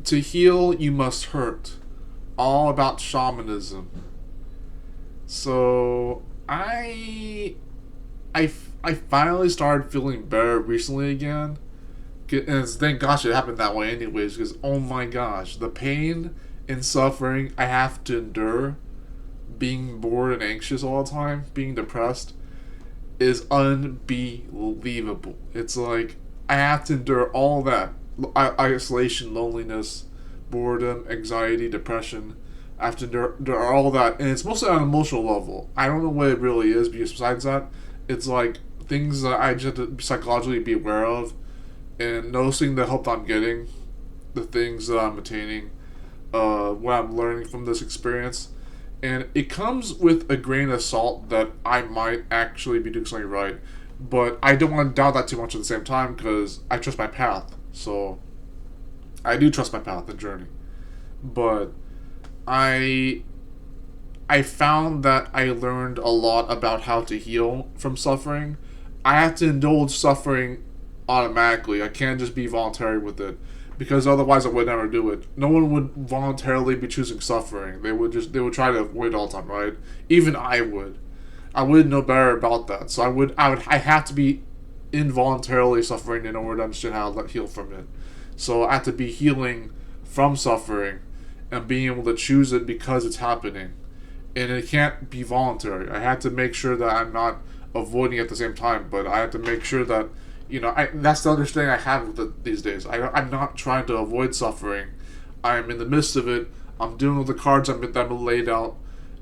To heal, you must hurt. All about shamanism. So I finally started feeling better recently again. And thank gosh it happened that way anyways, because oh my gosh, the pain and suffering I have to endure, being bored and anxious all the time, being depressed, is unbelievable. It's like I have to endure all that isolation, loneliness, boredom, anxiety, depression. I have to endure all that, and it's mostly on an emotional level. I don't know what it really is, because besides that, it's like things that I just have to psychologically be aware of, and noticing the help I'm getting, the things that I'm attaining, what I'm learning from this experience. And it comes with a grain of salt that I might actually be doing something right, but I don't want to doubt that too much at the same time because I trust my path. So I do trust my path and journey, but I I found that I learned a lot about how to heal from suffering. I have to indulge suffering automatically. I can't just be voluntary with it because otherwise I would never do it. No one would voluntarily be choosing suffering. They would try to avoid it all the time, right? Even I would. I would know better about that. So I have to be involuntarily suffering in order to understand how to heal from it. So I have to be healing from suffering and being able to choose it because it's happening. And it can't be voluntary. I have to make sure that I'm not avoiding it at the same time, but I have to make sure that that's the understanding I have with it these days. I'm not trying to avoid suffering. I'm in the midst of it. I'm dealing with the cards that I'm laid out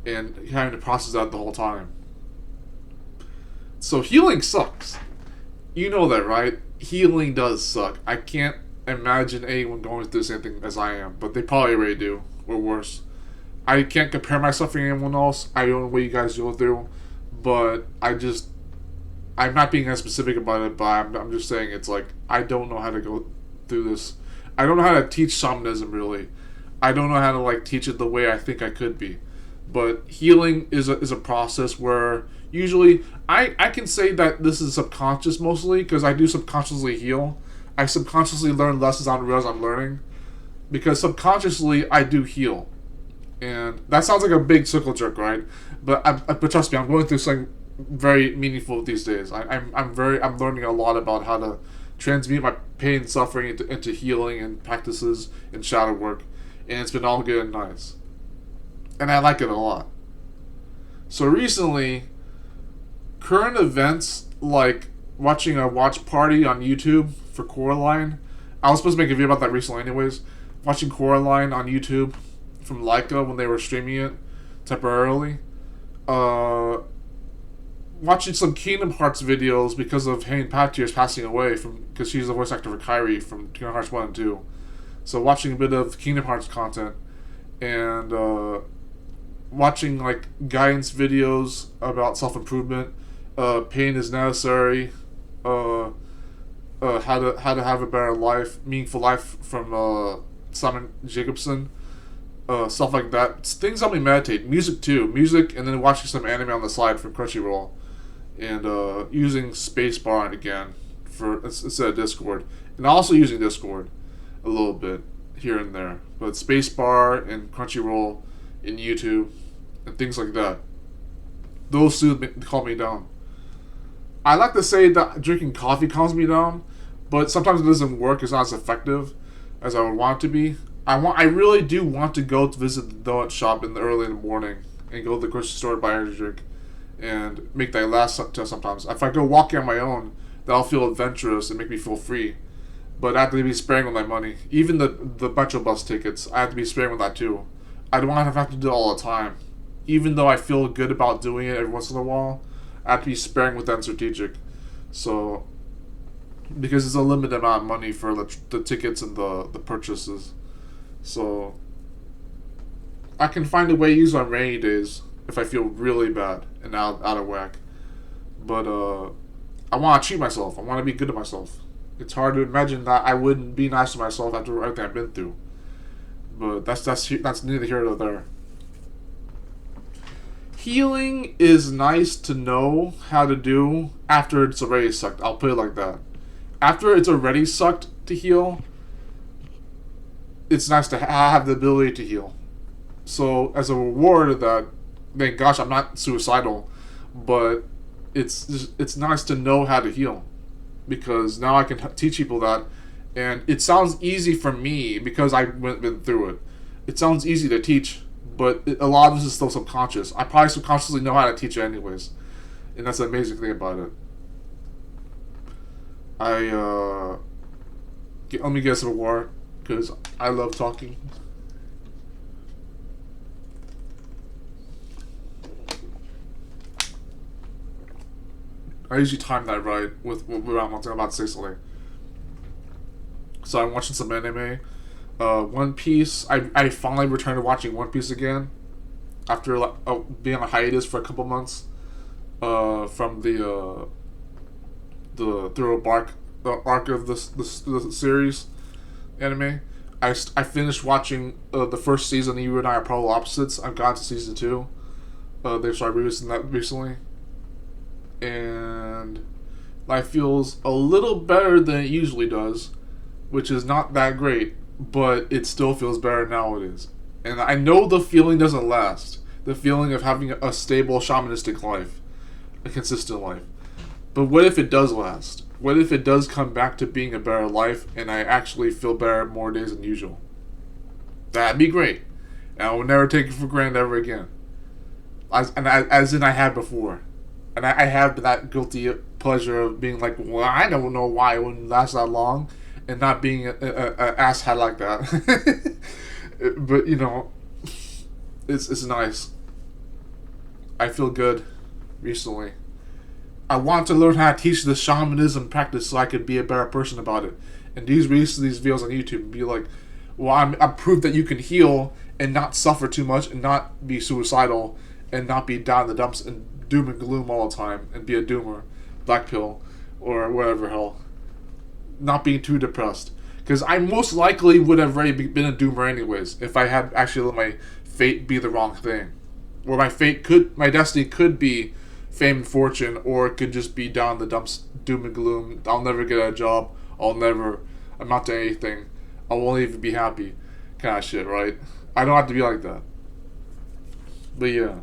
and having to process that the whole time. So healing sucks. You know that, right? Healing does suck. I can't imagine anyone going through the same thing as I am, but they probably already do, or worse. I can't compare my suffering to anyone else. I don't know what you guys go through, but I'm not being as specific about it, but I'm just saying it's like, I don't know how to go through this. I don't know how to teach shamanism, really. I don't know how to, teach it the way I think I could be. But healing is a process where usually, I can say that this is subconscious mostly, because I do subconsciously heal. I subconsciously learn lessons I don't realize I'm learning. Because subconsciously, I do heal. And that sounds like a big circle jerk, right? But trust me, I'm going through something very meaningful these days. I'm learning a lot about how to transmute my pain and suffering into healing and practices and shadow work, and it's been all good and nice, and I like it a lot. So recently, current events like watching a watch party on YouTube for Coraline. I was supposed to make a video about that recently, anyways. Watching Coraline on YouTube from Leica when they were streaming it temporarily. Watching some Kingdom Hearts videos because of Hayden Panettiere passing away because she's the voice actor for Kairi from Kingdom Hearts 1 and 2. So watching a bit of Kingdom Hearts content and watching guidance videos about self-improvement, pain is necessary, how to have a better life, meaningful life from Simon Jacobson. Stuff like that. It's things help me meditate. Music too. Music, and then watching some anime on the side from Crunchyroll. And using Spacebar again instead of Discord. And also using Discord a little bit here and there. But Spacebar and Crunchyroll and YouTube and things like that. Those two calm me down. I like to say that drinking coffee calms me down, but sometimes it doesn't work. It's not as effective as I would want it to be. I really do want to go to visit the donut shop early in the morning and go to the grocery store to buy energy drink and make that last sometimes. If I go walking on my own, that'll feel adventurous and make me feel free. But I have to be sparing with my money. Even the Metro bus tickets, I have to be sparing with that too. I don't want to have to do it all the time. Even though I feel good about doing it every once in a while, I have to be sparing with that and strategic. So, because it's a limited amount of money for the tickets and the purchases. So, I can find a way to use on rainy days if I feel really bad and out of whack. But I want to treat myself. I want to be good to myself. It's hard to imagine that I wouldn't be nice to myself after everything I've been through. But that's neither here nor there. Healing is nice to know how to do after it's already sucked. I'll put it like that. After it's already sucked to heal, it's nice to have the ability to heal. So as a reward of that, thank gosh I'm not suicidal, but it's nice to know how to heal, because now I can teach people that, and it sounds easy for me because I've been through it. It sounds easy to teach, but a lot of this is still subconscious. I probably subconsciously know how to teach it anyways, and that's the amazing thing about it. Let me get some water because I love talking. I usually time that right with what I'm about to say something. So I'm watching some anime. One Piece. I finally returned to watching One Piece again after being on hiatus for a couple months from the through arc of the series anime. I finished watching the first season. You and I are polar opposites. I've got to season 2. They started releasing that recently, and life feels a little better than it usually does, which is not that great, but it still feels better now it is. And I know the feeling doesn't last. The feeling of having a stable shamanistic life, a consistent life. But what if it does last? What if it does come back to being a better life and I actually feel better more days than usual? That'd be great. And I will never take it for granted ever again. As in I had before. And I have that guilty pleasure of being like, well, I don't know why it wouldn't last that long, and not being an asshat like that. But, you know, it's nice. I feel good recently. I want to learn how to teach the shamanism practice so I could be a better person about it. And release these videos on YouTube and be like, well, I'm proof that you can heal and not suffer too much and not be suicidal and not be down in the dumps and doom and gloom all the time and be a doomer, black pill, or whatever hell. Not being too depressed. Because I most likely would have already been a doomer anyways if I had actually let my fate be the wrong thing. Or my destiny could be fame and fortune, or it could just be down in the dumps, doom and gloom. I'll never get a job. I'll never amount to anything. I won't even be happy. Kind of shit, right? I don't have to be like that. But yeah.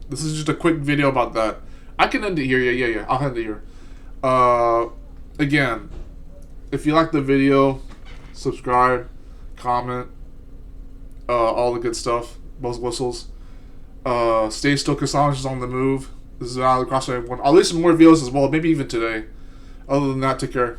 This is just a quick video about that. I can end it here. Yeah. I'll end it here. Again, if you like the video, subscribe, comment, all the good stuff. Those whistles. Stay still, Cassandra is on the move. This is Alex Crossway 1. I'll release some more videos as well, maybe even today. Other than that, take care.